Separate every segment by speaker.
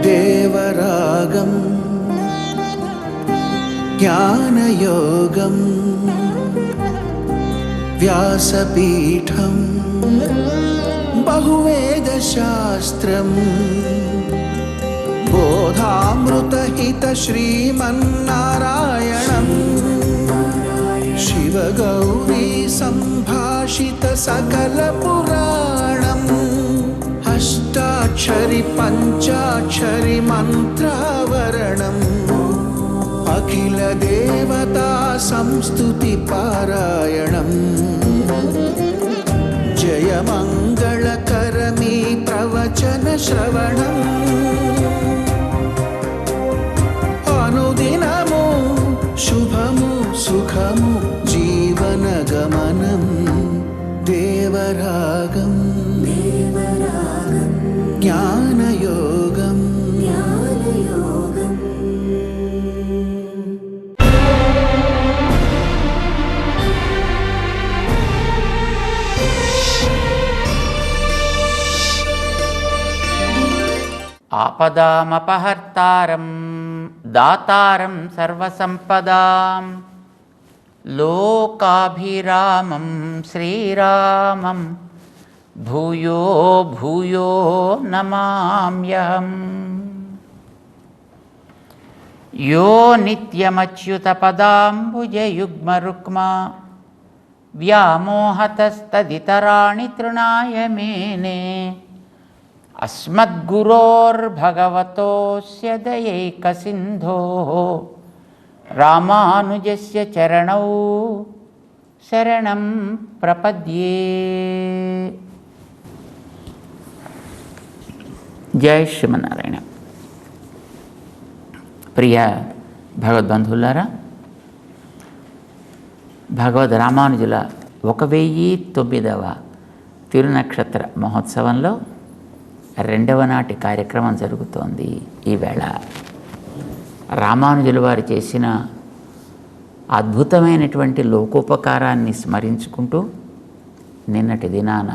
Speaker 1: దేవరాగం జ్ఞానయోగం వ్యాసపీఠం బహువేదశాస్త్రం బోధామృతహిత శ్రీమన్నారాయణం శివగౌరీ సంభాషిత సకల పురాణం అష్టాక్షరి పంచాక్షరి మంత్రావరణం అఖిల దేవతా సంస్తుతి పారాయణం జయమంగళకరమీ ప్రవచన శ్రవణం అనుదినము శుభము సుఖము జీవన గమనం దేవరాగం జ్ఞానయోగం
Speaker 2: ఆపదామపహర్తారం దాతారం సర్వసంపదాం లోకాభిరామం శ్రీరామం భూయో భూయో నమామ్యహం. యో నిత్యమచ్యుతపదాంబుజయుగ్మరుక్మా వ్యామోహతస్తదితరాణి తృణాయ మేనే అస్మద్గురోర్భగవతోస్య దయైకసింధోః రామానుజస్య చరణౌ శరణం ప్రపద్యే. జై శ్రీమన్నారాయణ. ప్రియ భగవద్బంధువులారా, భగవద్ రామానుజుల 1009వ తిరునక్షత్ర మహోత్సవంలో 2వ నాటి కార్యక్రమం జరుగుతోంది. ఈవేళ రామానుజుల వారు చేసిన అద్భుతమైనటువంటి లోకోపకారాన్ని స్మరించుకుంటూ నిన్నటి దినాన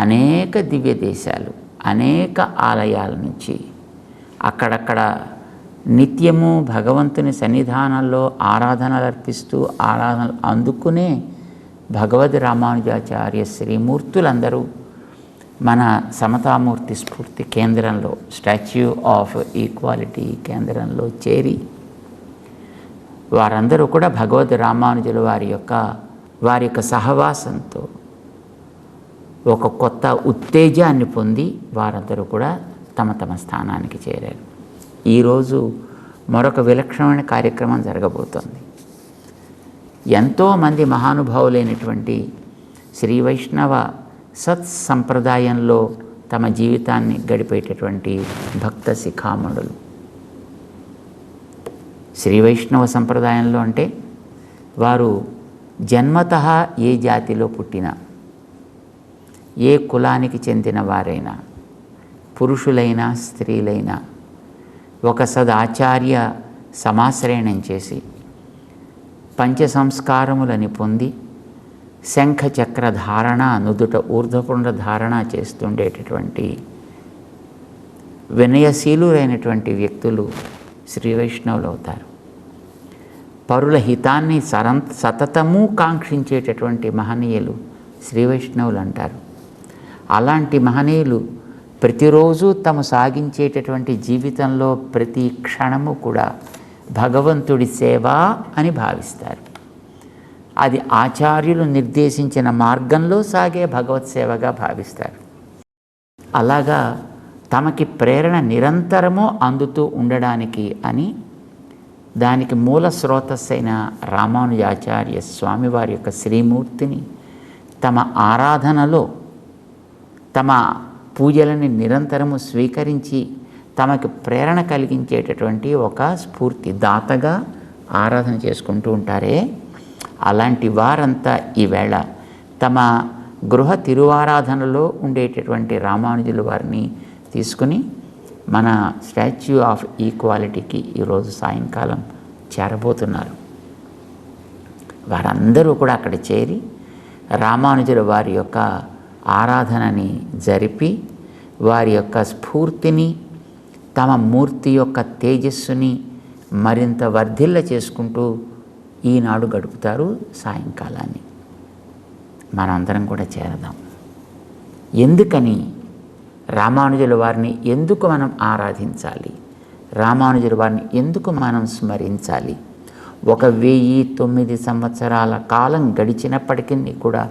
Speaker 2: అనేక దివ్య దేశాలు, అనేక ఆలయాల నుంచి అక్కడక్కడ నిత్యము భగవంతుని సన్నిధానంలో ఆరాధనలు అర్పిస్తూ ఆరాధనలు అందుకునే భగవద్ రామానుజాచార్య శ్రీమూర్తులందరూ మన సమతామూర్తి స్ఫూర్తి కేంద్రంలో, స్టాచ్యూ ఆఫ్ ఈక్వాలిటీ కేంద్రంలో చేరి వారందరూ కూడా భగవద్ రామానుజుల వారి యొక్క సహవాసంతో ఒక కొత్త ఉత్తేజాన్ని పొంది వారందరూ కూడా తమ తమ స్థానానికి చేరారు. ఈరోజు మరొక విలక్షణమైన కార్యక్రమం జరగబోతోంది. ఎంతోమంది మహానుభావులైనటువంటి శ్రీ వైష్ణవ సత్సంప్రదాయంలో తమ జీవితాన్ని గడిపేటటువంటి భక్త శిఖామణులు. శ్రీ వైష్ణవ సంప్రదాయంలో అంటే వారు జన్మతః ఏ జాతిలో పుట్టినా, ఏ కులానికి చెందిన వారైనా, పురుషులైనా స్త్రీలైనా ఒక సదాచార్య సమాశ్రయణం చేసి పంచ సంస్కారములని పొంది శంఖ చక్ర ధారణ, నుదుట ఊర్ధ్వపుండ్ర ధారణ చేస్తుండేటటువంటి వినయశీలురైనటువంటి వ్యక్తులు శ్రీ వైష్ణవులు అవుతారు. పరుల హితాన్ని సతతము కాంక్షించేటటువంటి మహనీయులు శ్రీ వైష్ణవులు అంటారు. అలాంటి మహనీయులు ప్రతిరోజు తమ సాగించేటటువంటి జీవితంలో ప్రతి క్షణము కూడా భగవంతుడి సేవ అని భావిస్తారు. అది ఆచార్యులు నిర్దేశించిన మార్గంలో సాగే భగవత్ సేవగా భావిస్తారు. అలాగా తమకి ప్రేరణ నిరంతరము అందుతూ ఉండడానికి అని దానికి మూల స్రోతస్సైన రామానుజాచార్య స్వామివారి యొక్క శ్రీమూర్తిని తమ ఆరాధనలో, తమ పూజలని నిరంతరము స్వీకరించి తమకు ప్రేరణ కలిగించేటటువంటి ఒక స్ఫూర్తి దాతగా ఆరాధన చేసుకుంటూ ఉంటారే, అలాంటి వారంతా ఈవేళ తమ గృహ తిరువారాధనలో ఉండేటటువంటి రామానుజుల వారిని తీసుకుని మన స్టాచ్యూ ఆఫ్ ఈక్వాలిటీకి ఈరోజు సాయంకాలం చేరబోతున్నారు. వారందరూ కూడా అక్కడ చేరి రామానుజుల వారి యొక్క ఆరాధనని జరిపి వారి యొక్క స్ఫూర్తిని, తమ మూర్తి యొక్క తేజస్సుని మరింత వర్ధిల్ల చేసుకుంటూ ఈనాడు గడుపుతారు సాయంకాలాన్ని. మనందరం కూడా చేరదాం. ఎందుకని రామానుజుల వారిని ఎందుకు మనం ఆరాధించాలి? రామానుజుల వారిని ఎందుకు మనం స్మరించాలి? 1009 సంవత్సరాల కాలం గడిచినప్పటికీ కూడా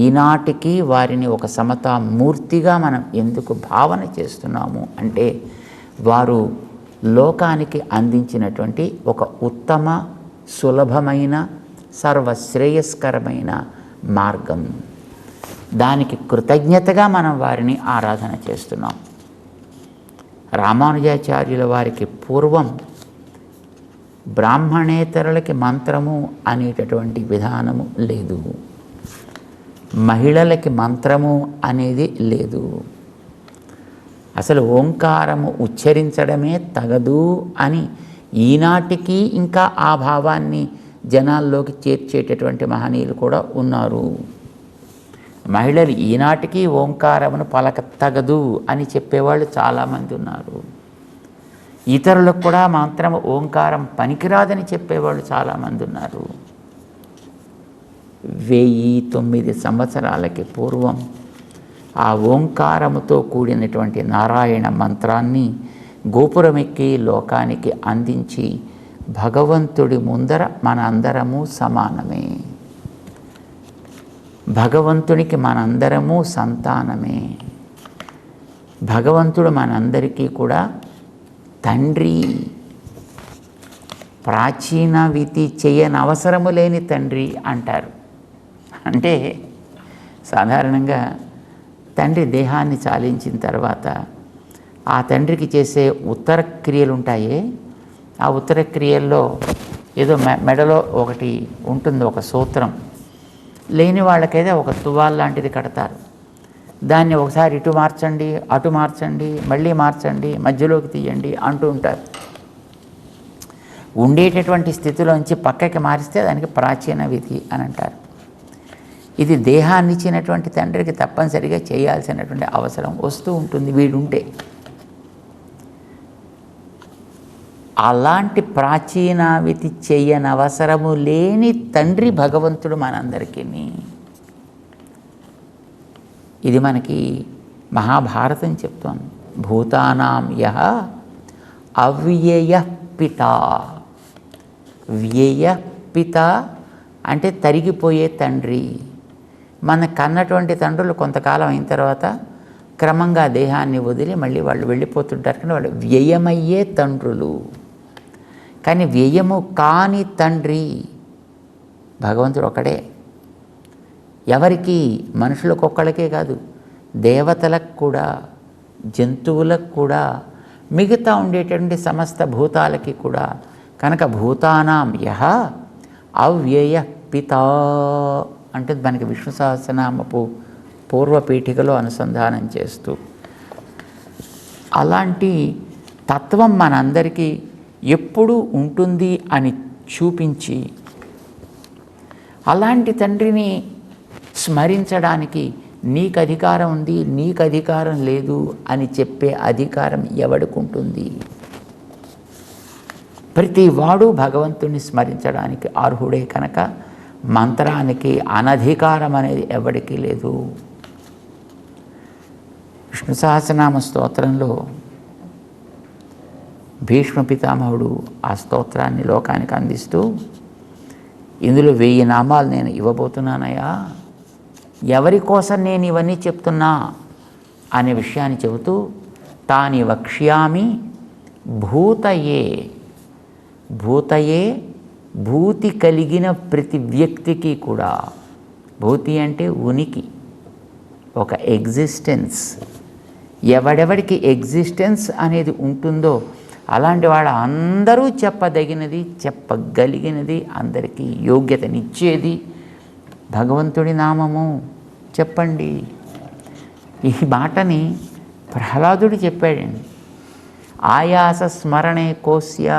Speaker 2: ఈనాటికి వారిని ఒక సమతా మూర్తిగా మనం ఎందుకు భావన చేస్తున్నాము అంటే, వారు లోకానికి అందించినటువంటి ఒక ఉత్తమ, సులభమైన, సర్వశ్రేయస్కరమైన మార్గం. దానికి కృతజ్ఞతగా మనం వారిని ఆరాధన చేస్తున్నాం. రామానుజాచార్యుల వారికి పూర్వం బ్రాహ్మణేతరులకి మంత్రము అనేటటువంటి విధానము లేదు, మహిళలకి మంత్రము అనేది లేదు. అసలు ఓంకారము ఉచ్చరించడమే తగదు అని ఈనాటికి ఇంకా ఆ భావాన్ని జనాల్లోకి చేర్చేటటువంటి మహనీయులు కూడా ఉన్నారు. మహిళలు ఈనాటికి ఓంకారమును పలక తగదు అని చెప్పేవాళ్ళు చాలామంది ఉన్నారు. ఇతరులకు కూడా మాత్రం ఓంకారం పనికిరాదని చెప్పేవాళ్ళు చాలామంది ఉన్నారు. 1009 సంవత్సరాలకి పూర్వం ఆ ఓంకారముతో కూడినటువంటి నారాయణ మంత్రాన్ని గోపురమెక్కి లోకానికి అందించి భగవంతుడి ముందర మనందరము సమానమే, భగవంతునికి మనందరము సంతానమే, భగవంతుడు మనందరికీ కూడా తండ్రి, ప్రాచీన విధి చేయనవసరము లేని తండ్రి అంటారు. అంటే సాధారణంగా తండ్రి దేహాన్ని చాలించిన తర్వాత ఆ తండ్రికి చేసే ఉత్తర క్రియలు ఉంటాయే, ఆ ఉత్తర క్రియల్లో ఏదో మెడలో ఒకటి ఉంటుంది, ఒక సూత్రం. లేని వాళ్ళకైతే ఒక తువాల్ లాంటిది కడతారు. దాన్ని ఒకసారి ఇటు మార్చండి, అటు మార్చండి, మళ్ళీ మార్చండి, మధ్యలోకి తీయండి అంటూ ఉంటారు. ఉండేటటువంటి స్థితిలోంచి పక్కకి మారిస్తే దానికి ప్రాచీన విధి అని అంటారు. ఇది దేహాన్ని ఇచ్చినటువంటి తండ్రికి తప్పనిసరిగా చేయాల్సినటువంటి అవసరం వస్తూ ఉంటుంది వీడుంటే. అలాంటి ప్రాచీనావితి చెయ్యనవసరము లేని తండ్రి భగవంతుడు మనందరికీ. ఇది మనకి మహాభారతం చెప్తోంది. భూతానాం యః అవ్యయ పిత. వ్యయ పిత అంటే తరిగిపోయే తండ్రి. మన కన్నటువంటి తండ్రులు కొంతకాలం అయిన తర్వాత క్రమంగా దేహాన్ని వదిలి మళ్ళీ వాళ్ళు వెళ్ళిపోతుంటారు, కానీ వాళ్ళు వ్యయమయ్యే తండ్రులు. కానీ వ్యయము కాని తండ్రి భగవంతుడు ఒకడే. ఎవరికి? మనుషులకు ఒక్కళ్ళకే కాదు, దేవతలకు కూడా, జంతువులకు కూడా, మిగతా ఉండేటువంటి సమస్త భూతాలకి కూడా. కనుక భూతానాం యః అవ్యయ పిత అంటే మనకి విష్ణు సహస్రనామపు పూర్వపీఠికలో అనుసంధానం చేస్తూ అలాంటి తత్వం మనందరికీ ఎప్పుడూ ఉంటుంది అని చూపించి, అలాంటి తండ్రిని స్మరించడానికి నీకు అధికారం ఉంది, నీకు అధికారం లేదు అని చెప్పే అధికారం ఎవడికి ఉంటుంది? ప్రతి వాడు భగవంతుని స్మరించడానికి అర్హుడే. కనుక మంత్రానికి అనధికారం అనేది ఎవడికి లేదు. విష్ణు సహస్రనామ స్తోత్రంలో భీష్మ పితామహుడు ఆ స్తోత్రాన్ని లోకానికి అందిస్తూ, ఇందులో 1000 నామాలు నేను ఇవ్వబోతున్నానయ్యా, ఎవరి కోసం నేను ఇవన్నీ చెప్తున్నా అనే విషయాన్ని చెబుతూ, తాని వక్ష్యామి భూతయే. భూతయే భూతి కలిగిన ప్రతి వ్యక్తికి కూడా. భూతి అంటే ఉనికి, ఒక ఎగ్జిస్టెన్స్. ఎవడెవడికి ఎగ్జిస్టెన్స్ అనేది ఉంటుందో అలాంటి వాళ్ళ అందరూ చెప్పదగినది, చెప్పగలిగినది, అందరికీ యోగ్యతనిచ్చేది భగవంతుడి నామము. చెప్పండి. ఈ మాటని ప్రహ్లాదుడు చెప్పాడండి. ఆయాస స్మరణే కోస్య.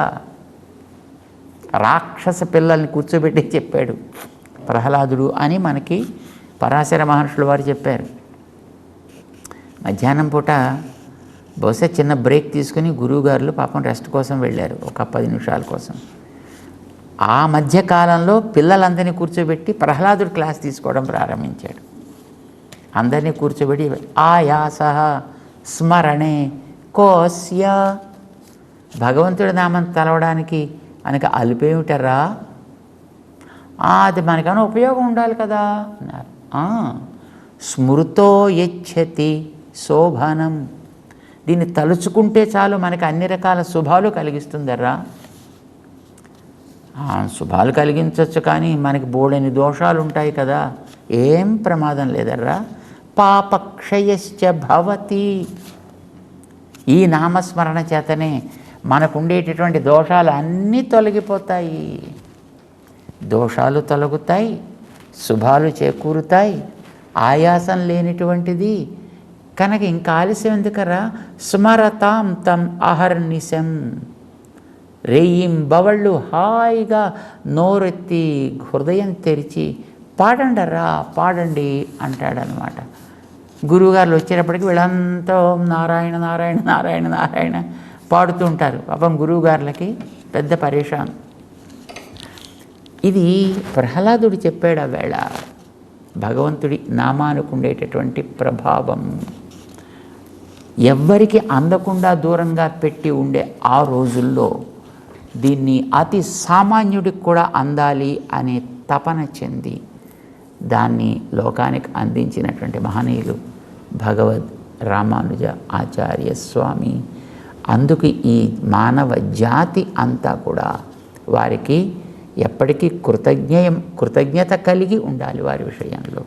Speaker 2: రాక్షస పిల్లల్ని కూర్చోబెట్టి చెప్పాడు ప్రహ్లాదుడు అని మనకి పరాశర మహర్షులు వారు చెప్పారు. మధ్యాహ్నం పూట బహుశా చిన్న బ్రేక్ తీసుకుని గురువుగారులు పాపం రెస్ట్ కోసం వెళ్ళారు, ఒక 10 నిమిషాల కోసం. ఆ మధ్యకాలంలో పిల్లలందరినీ కూర్చోబెట్టి ప్రహ్లాదుడు క్లాస్ తీసుకోవడం ప్రారంభించాడు. అందరినీ కూర్చోబెట్టి ఆయాస స్మరణే కోస్య, భగవంతుడి నామం తలవడానికి మనకి అలుపేమిటరా, అది మనకన్నా ఉపయోగం ఉండాలి కదా అన్నారు. స్మృతో యచ్చతి శోభనం, దీన్ని తలుచుకుంటే చాలు మనకి అన్ని రకాల శుభాలు కలిగిస్తుందర్రా. శుభాలు కలిగించవచ్చు, కానీ మనకి బోడని దోషాలు ఉంటాయి కదా, ఏం ప్రమాదం లేదర్రా. పాపక్షయశ్చ భవతి, ఈ నామస్మరణ చేతనే మనకు ఉండేటటువంటి దోషాలు అన్నీ తొలగిపోతాయి. దోషాలు తొలగుతాయి, శుభాలు చేకూరుతాయి, ఆయాసం లేనిటువంటిది. కనుక ఇంకా ఆలస్యం ఎందుకరా, స్మరతాం తం అహర్నిశం, రేయింబవళ్ళు హాయిగా నోరెత్తి హృదయం తెరిచి పాడండరా, పాడండి అంటాడనమాట. గురువుగారులు వచ్చేటప్పటికి వీళ్ళంతా ఓం నారాయణ నారాయణ నారాయణ నారాయణ పాడుతూ ఉంటారు. పాపం గురువుగారులకి పెద్ద పరేషాన్. ఇది ప్రహ్లాదుడు చెప్పాడు ఆ వేళ, భగవంతుడి నామానికి ఉండేటటువంటి ప్రభావం ఎవ్వరికి అందకుండా దూరంగా పెట్టి ఉండే ఆ రోజుల్లో దీన్ని అతి సామాన్యుడికి కూడా అందాలి అనే తపన చెంది దాన్ని లోకానికి అందించినటువంటి మహనీయులు భగవద్ రామానుజ ఆచార్య స్వామి. అందుకు ఈ మానవ జాతి అంతా కూడా వారికి ఎప్పటికీ కృతజ్ఞత కలిగి ఉండాలి. వారి విషయంలో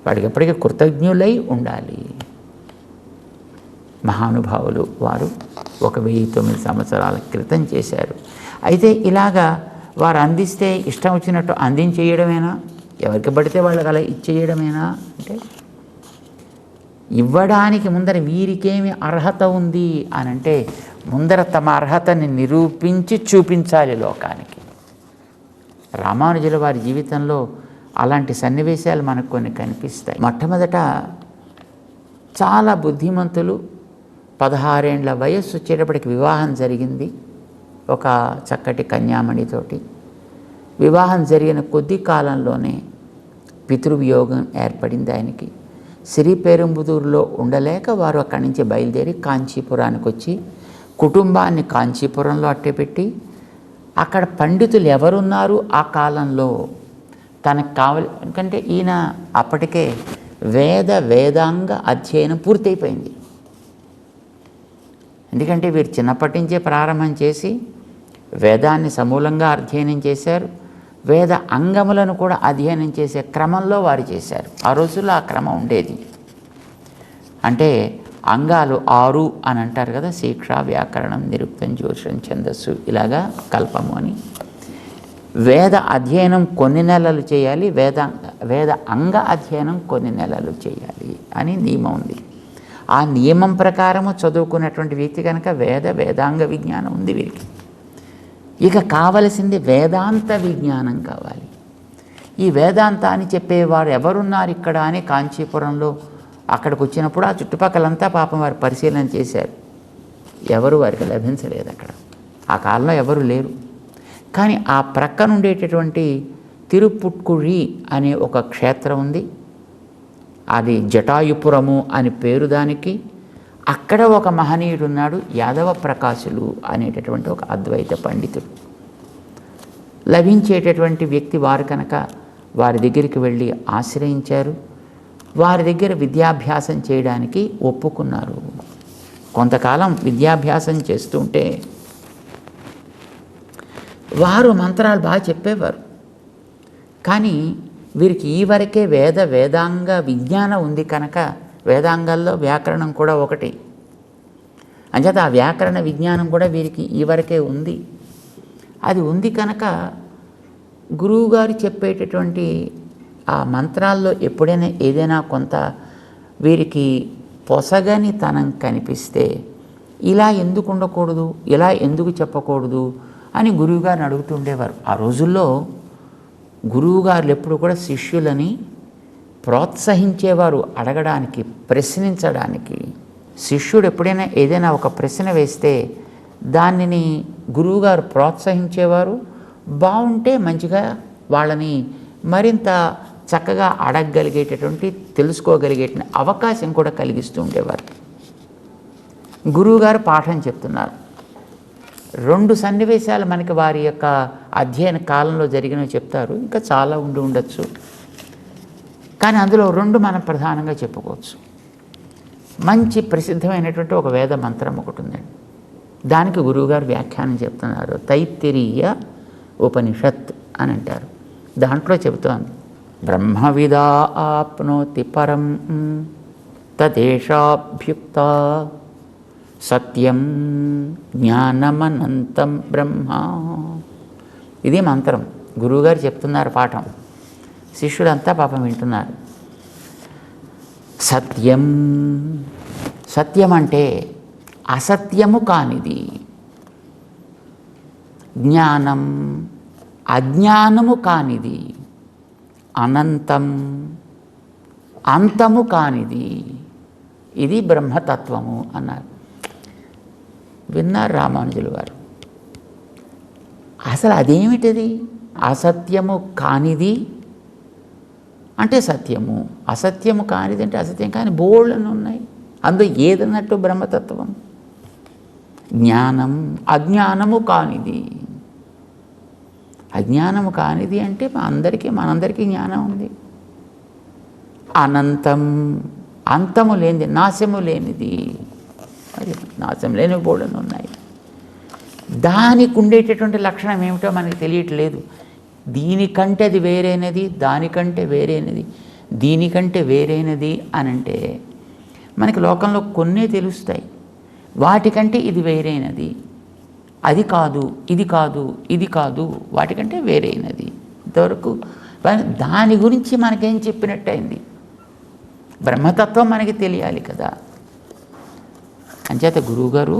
Speaker 2: వాడికి ఎప్పటికీ కృతజ్ఞులై ఉండాలి. మహానుభావులు వారు 1009 సంవత్సరాల క్రితం చేశారు. అయితే ఇలాగా వారు అందిస్తే ఇష్టం వచ్చినట్టు అందించేయడమేనా, ఎవరికి పడితే వాళ్ళకి అలా ఇచ్చేయడమేనా అంటే, ఇవ్వడానికి ముందర వీరికేమి అర్హత ఉంది అని అంటే ముందర తమ అర్హతని నిరూపించి చూపించాలి లోకానికి. రామానుజుల వారి జీవితంలో అలాంటి సన్నివేశాలు మనకు కొన్ని కనిపిస్తాయి. మొట్టమొదట చాలా బుద్ధిమంతులు, 16 ఏండ్ల వయస్సు వచ్చేటప్పటికి వివాహం జరిగింది ఒక చక్కటి కన్యామణితోటి. వివాహం జరిగిన కొద్ది కాలంలోనే పితృవియోగం ఏర్పడింది ఆయనకి. శ్రీపెరుంబుదూరులో ఉండలేక వారు అక్కడి నుంచి బయలుదేరి కాంచీపురానికి వచ్చి కుటుంబాన్ని కాంచీపురంలో అట్టెపెట్టి, అక్కడ పండితులు ఎవరున్నారు ఆ కాలంలో తనకు కావాలి. ఎందుకంటే ఈయన అప్పటికే వేదాంగ అధ్యయనం పూర్తయిపోయింది. ఎందుకంటే వీరు చిన్నప్పటి నుంచే ప్రారంభం చేసి వేదాన్ని సమూలంగా అధ్యయనం చేశారు. వేద అంగములను కూడా అధ్యయనం చేసే క్రమంలో వారు చేశారు. ఆ రోజుల్లో ఆ క్రమం ఉండేది. అంటే అంగాలు 6 అని అంటారు కదా, శిక్ష, వ్యాకరణం, నిరుక్తం, జ్యోతిషం, ఛందస్సు, ఇలాగా కల్పము అని. వేద అధ్యయనం కొన్ని నెలలు చేయాలి, వేద అంగ అధ్యయనం కొన్ని నెలలు చేయాలి అని నియమం ఉంది. ఆ నియమం ప్రకారము చదువుకున్నటువంటి వ్యక్తి కనుక వేదాంగ విజ్ఞానం ఉంది వీరికి. ఇక కావలసింది వేదాంత విజ్ఞానం కావాలి. ఈ వేదాంతాన్ని చెప్పేవారు ఎవరున్నారు ఇక్కడ అని కాంచీపురంలో అక్కడికి వచ్చినప్పుడు ఆ చుట్టుపక్కలంతా పాపం వారు పరిశీలన చేశారు. ఎవరు వారికి లభించలేదు అక్కడ. ఆ కాలంలో ఎవరు లేరు. కానీ ఆ ప్రక్కన ఉండేటటువంటి తిరుపుట్కుళి అనే ఒక క్షేత్రం ఉంది. అది జటాయుపురము అని పేరు దానికి. అక్కడ ఒక మహనీయుడు ఉన్నాడు, యాదవ ప్రకాశులు అనేటటువంటి ఒక అద్వైత పండితుడు. లభించేటటువంటి వ్యక్తి వారు కనుక వారి దగ్గరికి వెళ్ళి ఆశ్రయించారు. వారి దగ్గర విద్యాభ్యాసం చేయడానికి ఒప్పుకున్నారు. కొంతకాలం విద్యాభ్యాసం చేస్తుంటే వారు మంత్రాలు బాగా చెప్పేవారు. కానీ వీరికి ఈ వరకే వేదాంగ విజ్ఞానం ఉంది కనుక, వేదాంగాల్లో వ్యాకరణం కూడా ఒకటి, అంచేత ఆ వ్యాకరణ విజ్ఞానం కూడా వీరికి ఈ వరకే ఉంది. అది ఉంది కనుక గురువుగారు చెప్పేటటువంటి ఆ మంత్రాల్లో ఎప్పుడైనా ఏదైనా కొంత వీరికి పొసగని తనం కనిపిస్తే ఇలా ఎందుకు ఉండకూడదు, ఇలా ఎందుకు చెప్పకూడదు అని గురువుగారిని అడుగుతుండేవారు. ఆ రోజుల్లో గురువుగారులు ఎప్పుడు కూడా శిష్యులని ప్రోత్సహించేవారు అడగడానికి, ప్రశ్నించడానికి. శిష్యుడు ఎప్పుడైనా ఏదైనా ఒక ప్రశ్న వేస్తే దానిని గురువుగారు ప్రోత్సహించేవారు. బాగుంటే మంచిగా వాళ్ళని మరింత చక్కగా అడగగలిగేటటువంటి, తెలుసుకోగలిగేటువంటి అవకాశం కూడా కలిగిస్తూ ఉండేవారు. గురువుగారు పాఠం చెప్తున్నారు. 2 సన్నివేశాలు మనకి వారి యొక్క అధ్యయన కాలంలో జరిగినవి చెప్తారు. ఇంకా చాలా ఉండొచ్చు, కానీ అందులో 2 మనం ప్రధానంగా చెప్పుకోవచ్చు. మంచి ప్రసిద్ధమైనటువంటి ఒక వేద మంత్రం ఒకటి ఉందండి. దానికి గురువుగారు వ్యాఖ్యానం చెప్తున్నారు. తైత్తిరీయ ఉపనిషత్ అని అంటారు. దాంట్లో చెబుతోంది, బ్రహ్మవిదా ఆప్నోతి పరం తదేషాభ్యుక్త సత్యం జ్ఞానమనంతం బ్రహ్మ. ఇది మంత్రం. గురువుగారు చెప్తున్నారు పాఠం, శిష్యులంతా పాపం వింటున్నారు. సత్యం, సత్యం అంటే అసత్యము కానిది. జ్ఞానం, అజ్ఞానము కానిది. అనంతం, అంతము కానిది. ఇది బ్రహ్మతత్వము అన్నారు. విన్నారు రామానుజులు వారు. అసలు అదేమిటది? అసత్యము కానిది అంటే సత్యము, అసత్యము కానిది అంటే అసత్యం కాని బోళ్ళని ఉన్నాయి. అందులో ఏదన్నట్టు బ్రహ్మతత్వం. జ్ఞానం, అజ్ఞానము కానిది. అజ్ఞానము కానిది అంటే మనందరికీ జ్ఞానం ఉంది. అనంతం, అంతము లేనిది, నాశము లేనిది. నాశం లేని బోళ్ళని ఉన్నాయి. దానికి ఉండేటటువంటి లక్షణం ఏమిటో మనకి తెలియట్లేదు. దీనికంటే అది వేరైనది, దానికంటే వేరైనది, దీనికంటే వేరైనది అని అంటే మనకి లోకంలో కొన్నే తెలుస్తాయి. వాటికంటే ఇది వేరైనది, అది కాదు, ఇది కాదు, ఇది కాదు, వాటికంటే వేరైనది. ఇంతవరకు దాని గురించి మనకేం చెప్పినట్టయింది? బ్రహ్మతత్వం మనకి తెలియాలి కదా. అంచేత గురువుగారు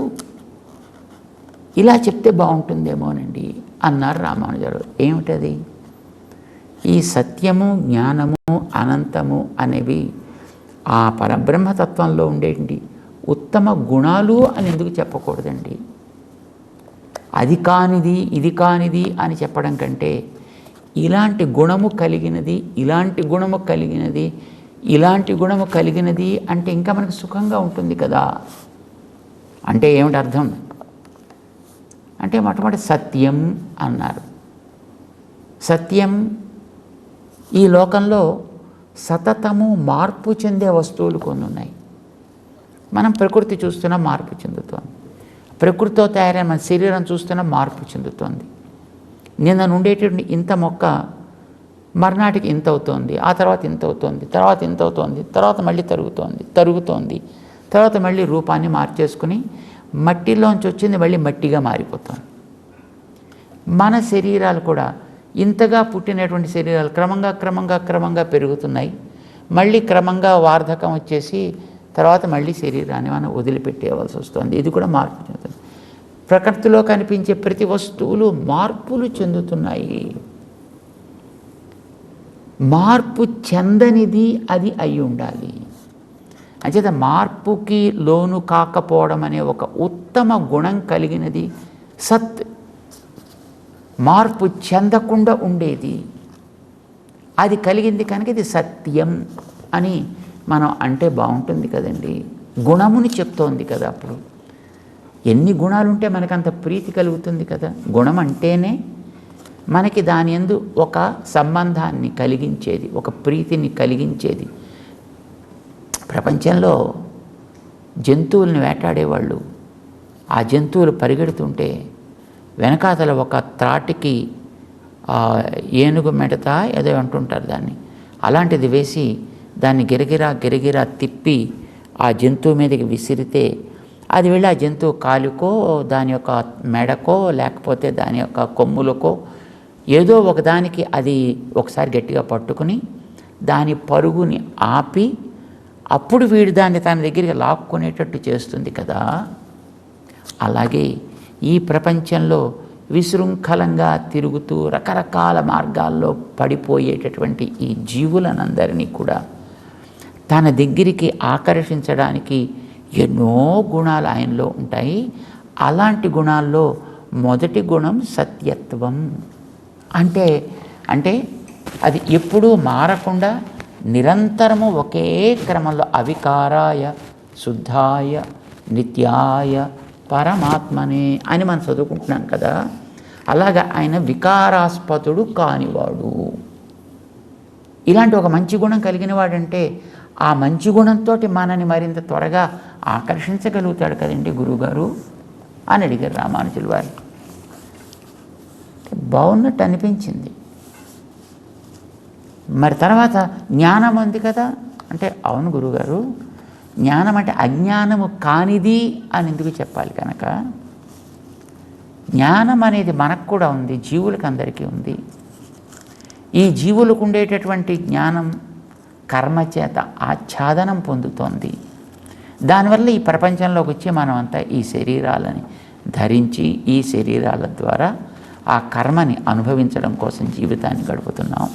Speaker 2: ఇలా చెప్తే బాగుంటుందేమోనండి అన్నారు రామానుజారు. ఏమిటది? ఈ సత్యము, జ్ఞానము, అనంతము అనేవి ఆ పరబ్రహ్మతత్వంలో ఉండేటి ఉత్తమ గుణాలు అని ఎందుకు చెప్పకూడదండి? అది కానిది, ఇది కానిది అని చెప్పడం కంటే ఇలాంటి గుణము కలిగినది, ఇలాంటి గుణము కలిగినది, ఇలాంటి గుణము కలిగినది అంటే ఇంకా మనకు సుఖంగా ఉంటుంది కదా. అంటే ఏమిటి అర్థం అంటే మొట్టమొదటి సత్యం అన్నారు. సత్యం ఈ లోకంలో సతతము మార్పు చెందే వస్తువులు కొన్ని ఉన్నాయి. మనం ప్రకృతి చూస్తున్నా మార్పు చెందుతోంది. ప్రకృతితో తయారైన మన శరీరం చూస్తున్నా మార్పు చెందుతోంది. నిన్న ఉండేటువంటి ఇంత మొక్క మర్నాటికి ఇంత అవుతోంది, ఆ తర్వాత ఇంత అవుతోంది, తర్వాత ఇంత అవుతోంది, తర్వాత మళ్ళీ తరుగుతోంది, తర్వాత మళ్ళీ రూపాన్ని మార్చేసుకుని మట్టిలోంచి వచ్చింది మళ్ళీ మట్టిగా మారిపోతుంది. మన శరీరాలు కూడా ఇంతగా పుట్టినటువంటి శరీరాలు క్రమంగా పెరుగుతున్నాయి. మళ్ళీ క్రమంగా వార్ధకం వచ్చేసి తర్వాత మళ్ళీ శరీరాన్ని మనం వదిలిపెట్టేయవలసి వస్తుంది. ఇది కూడా మార్పు చెందుతుంది. ప్రకృతిలో కనిపించే ప్రతి వస్తువులు మార్పులు చెందుతున్నాయి. మార్పు చెందనిది అది అయి ఉండాలి. అంచేత మార్పుకి లోను కాకపోవడం అనే ఒక ఉత్తమ గుణం కలిగినది సత్. మార్పు చెందకుండా ఉండేది అది కలిగింది కనుక ఇది సత్యం అని మనం అంటే బాగుంటుంది కదండి. గుణముని చెప్తోంది కదా. అప్పుడు ఎన్ని గుణాలుంటే మనకంత ప్రీతి కలుగుతుంది కదా. గుణం అంటేనే మనకి దాని యందు ఒక సంబంధాన్ని కలిగించేది, ఒక ప్రీతిని కలిగించేది. ప్రపంచంలో జంతువుల్ని వేటాడేవాళ్ళు, ఆ జంతువులు పరిగెడుతుంటే వెనకాతల ఒక త్రాటికి ఏనుగు మెడత ఏదో అంటుంటారు దాన్ని, అలాంటిది వేసి దాన్ని గిరగిరా తిప్పి ఆ జంతువు మీదకి విసిరితే అది వెళ్ళి ఆ జంతువు కాలుకో దాని యొక్క మెడకో లేకపోతే దాని యొక్క కొమ్ములకో ఏదో ఒకదానికి అది ఒకసారి గట్టిగా పట్టుకుని దాని పరుగుని ఆపి అప్పుడు వీడు దాన్ని తన దగ్గరికి లాక్కునేటట్టు చేస్తుంది కదా. అలాగే ఈ ప్రపంచంలో విశృంఖలంగా తిరుగుతూ రకరకాల మార్గాల్లో పడిపోయేటటువంటి ఈ జీవులనందరినీ కూడా తన దగ్గరికి ఆకర్షించడానికి ఎన్నో గుణాలు ఆయనలో ఉంటాయి. అలాంటి గుణాల్లో మొదటి గుణం సత్యత్వం. అంటే అది ఎప్పుడూ మారకుండా నిరంతరము ఒకే క్రమంలో అవికారాయ శుద్ధాయ నిత్యాయ పరమాత్మనే అని మనం చదువుకుంటున్నాం కదా. అలాగా ఆయన వికారాస్పదుడు కానివాడు. ఇలాంటి ఒక మంచి గుణం కలిగిన వాడంటే ఆ మంచి గుణంతో మనని మరింత త్వరగా ఆకర్షించగలుగుతాడు కదండి గురువుగారు అని అడిగారు రామానుజుల వారు. బాగున్నట్టు అనిపించింది. మరి తర్వాత జ్ఞానం ఉంది కదా అంటే, అవును గురువుగారు, జ్ఞానం అంటే అజ్ఞానము కానిది అని ఎందుకు చెప్పాలి కనుక, జ్ఞానం అనేది మనకు కూడా ఉంది, జీవులకు అందరికీ ఉంది. ఈ జీవులకు ఉండేటటువంటి జ్ఞానం కర్మ చేత ఆచ్ఛాదనం పొందుతోంది. దానివల్ల ఈ ప్రపంచంలోకి వచ్చి మనం అంతా ఈ శరీరాలని ధరించి ఈ శరీరాల ద్వారా ఆ కర్మని అనుభవించడం కోసం జీవితాన్ని గడుపుతున్నాం.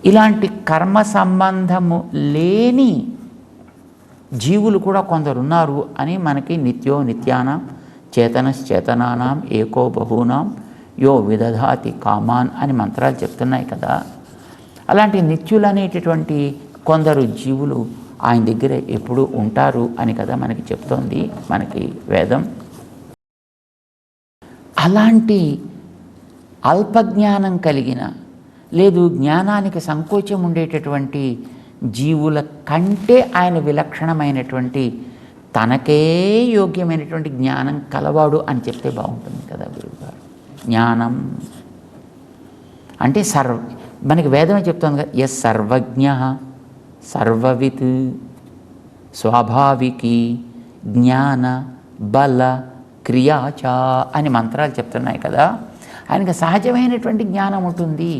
Speaker 2: ఇలాంటి కర్మ సంబంధము లేని జీవులు కూడా కొందరున్నారు అని మనకి నిత్యో నిత్యానాం చేతనశ్చేతనానాం ఏకో బహూనాం యో విదధాతి కామాన్ అని మంత్రాలు చెప్తున్నాయి కదా. అలాంటి నిత్యులు అనేటటువంటి కొందరు జీవులు ఆయన దగ్గర ఎప్పుడూ ఉంటారు అని కదా మనకి చెప్తోంది మనకి వేదం. అలాంటి అల్పజ్ఞానం కలిగిన లేదు జ్ఞానానికి సంకోచం ఉండేటటువంటి జీవుల కంటే ఆయన విలక్షణమైనటువంటి తనకే యోగ్యమైనటువంటి జ్ఞానం కలవాడు అని చెప్తే బాగుంటుంది కదా గురువుగారు. జ్ఞానం అంటే మనకి వేదమే చెప్తుంది కదా, ఎస్ సర్వజ్ఞ సర్వవిత్ స్వాభావికి జ్ఞాన బల క్రియాచ అని మంత్రాలు చెప్తున్నాయి కదా. ఆయనకి సహజమైనటువంటి జ్ఞానం ఉంటుంది.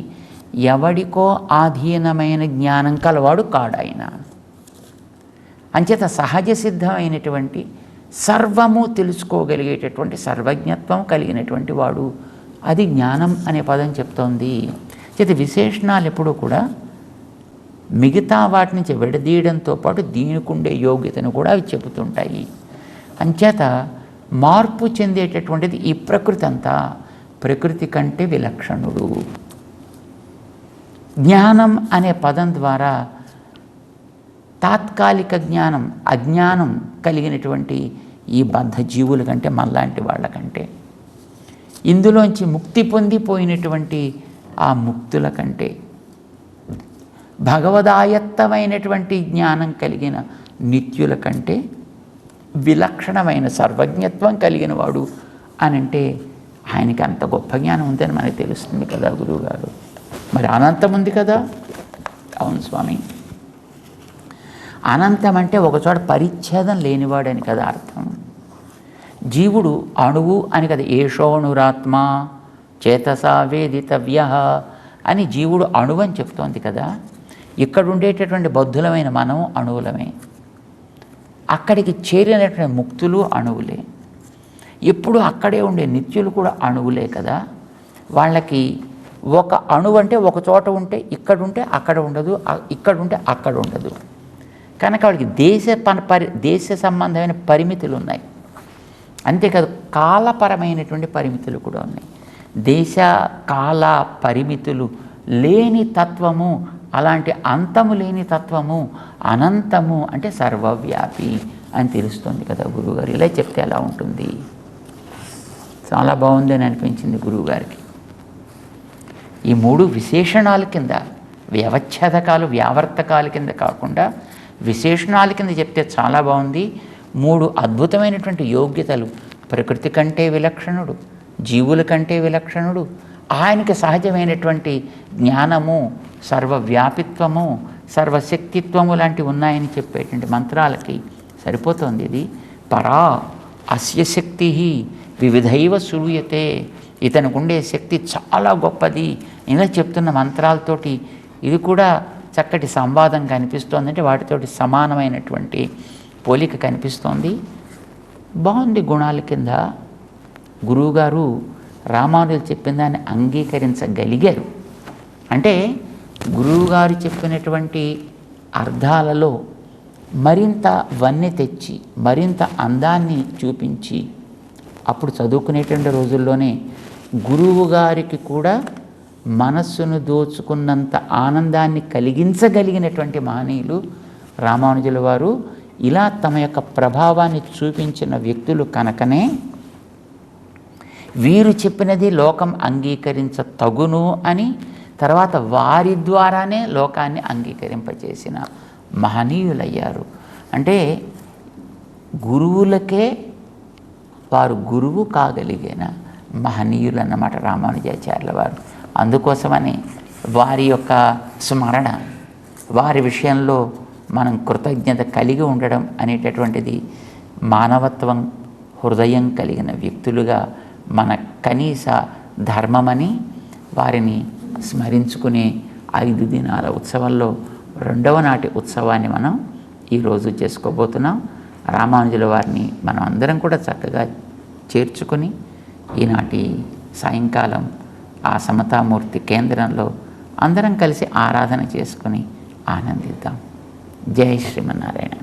Speaker 2: ఎవడికో ఆధీనమైన జ్ఞానం కలవాడు కాడాయన. అంచేత సహజ సిద్ధమైనటువంటి సర్వము తెలుసుకోగలిగేటటువంటి సర్వజ్ఞత్వం కలిగినటువంటి వాడు, అది జ్ఞానం అనే పదం చెప్తోంది. చేత విశేషణాలు ఎప్పుడూ కూడా మిగతా వాటి నుంచి విడదీయడంతో పాటు దీనికుండే యోగ్యతను కూడా అవి చెబుతుంటాయి. అంచేత మార్పు చెందేటటువంటిది ఈ ప్రకృతి అంతా ప్రకృతి కంటే విలక్షణుడు. జ్ఞానం అనే పదం ద్వారా తాత్కాలిక జ్ఞానం అజ్ఞానం కలిగినటువంటి ఈ బద్ధ జీవుల కంటే మనలాంటి వాళ్ళకంటే, ఇందులోంచి ముక్తి పొందిపోయినటువంటి ఆ ముక్తుల కంటే, భగవదాయత్తమైనటువంటి జ్ఞానం కలిగిన నిత్యుల కంటే విలక్షణమైన సర్వజ్ఞత్వం కలిగిన వాడు అని అంటే ఆయనకి అంత గొప్ప జ్ఞానం ఉందని మనకు తెలుస్తుంది కదా గురువుగారు. మరి అనంతం ఉంది కదా. అవును స్వామి, అనంతం అంటే ఒకచోట పరిచ్ఛేదం లేనివాడని కదా అర్థం. జీవుడు అణువు అని కదా, ఏషోణురాత్మ చేతసా వేదితవ్య అని జీవుడు అణువు అని చెప్తోంది కదా. ఇక్కడ ఉండేటటువంటి బద్ధులమైన మనం అణువులమే, అక్కడికి చేరినటువంటి ముక్తులు అణువులే, ఎప్పుడు అక్కడే ఉండే నిత్యులు కూడా అణువులే కదా. వాళ్ళకి ఒక అణువు అంటే ఒక చోట ఉంటే ఇక్కడ ఉంటే అక్కడ ఉండదు, ఇక్కడ ఉంటే అక్కడ ఉండదు కనుక వాడికి దేశ సంబంధమైన పరిమితులు ఉన్నాయి. అంతేకాదు కాలపరమైనటువంటి పరిమితులు కూడా ఉన్నాయి. దేశ కాల పరిమితులు లేని తత్వము, అలాంటి అంతము లేని తత్వము అనంతము అంటే సర్వవ్యాపి అని తెలుస్తుంది కదా గురువుగారు. ఇలా చెప్తే ఎలా ఉంటుంది? చాలా బాగుందని అనిపించింది గురువుగారికి. ఈ మూడు విశేషణాల కింద, వ్యవచ్ఛేదకాలు వ్యావర్తకాల కింద కాకుండా విశేషణాల కింద చెప్తే చాలా బాగుంది. మూడు అద్భుతమైనటువంటి యోగ్యతలు, ప్రకృతి కంటే విలక్షణుడు, జీవుల కంటే విలక్షణుడు, ఆయనకి సహజమైనటువంటి జ్ఞానము, సర్వవ్యాపిత్వము, సర్వశక్తిత్వము లాంటివి ఉన్నాయని చెప్పేటువంటి మంత్రాలకి సరిపోతుంది ఇది. పరా అస్య శక్తి వివిధైవ సూయతే, ఇతనికి ఉండే శక్తి చాలా గొప్పది ఇలా చెప్తున్న మంత్రాలతోటి ఇది కూడా చక్కటి సంవాదం కనిపిస్తోంది. అంటే వాటితోటి సమానమైనటువంటి పోలిక కనిపిస్తోంది. బాగుంది. గుణాల కింద గురువుగారు రామానుజులు చెప్పిన దాన్ని అంగీకరించగలిగారు. అంటే గురువుగారు చెప్పినటువంటి అర్థాలలో మరింత వన్నె తెచ్చి మరింత అందాన్ని చూపించి అప్పుడు చదువుకునేటువంటి రోజుల్లోనే గురువు గారికి కూడా మనస్సును దోచుకున్నంత ఆనందాన్ని కలిగించగలిగినటువంటి మహనీయులు రామానుజుల వారు. ఇలా తమ యొక్క ప్రభావాన్ని చూపించిన వ్యక్తులు కనుకనే వీరు చెప్పినది లోకం అంగీకరించ తగును అని తర్వాత వారి ద్వారానే లోకాన్ని అంగీకరింపచేసిన మహనీయులయ్యారు. అంటే గురువులకే వారు గురువు కాగలిగిన మహనీయులు అన్నమాట రామానుజాచార్యుల వారు. అందుకోసమని వారి యొక్క స్మరణ, వారి విషయంలో మనం కృతజ్ఞత కలిగి ఉండడం అనేటటువంటిది మానవత్వం హృదయం కలిగిన వ్యక్తులుగా మన కనీస ధర్మమని వారిని స్మరించుకునే 5 దినాల ఉత్సవంలో 2వ నాటి ఉత్సవాన్ని మనం ఈరోజు చేసుకోబోతున్నాం. రామానుజుల వారిని మనం అందరం కూడా చక్కగా చేర్చుకొని ఈనాటి సాయంకాలం ఆ సమతామూర్తి కేంద్రంలో అందరం కలిసి ఆరాధన చేసుకుని ఆనందిద్దాం. జై శ్రీమన్నారాయణ.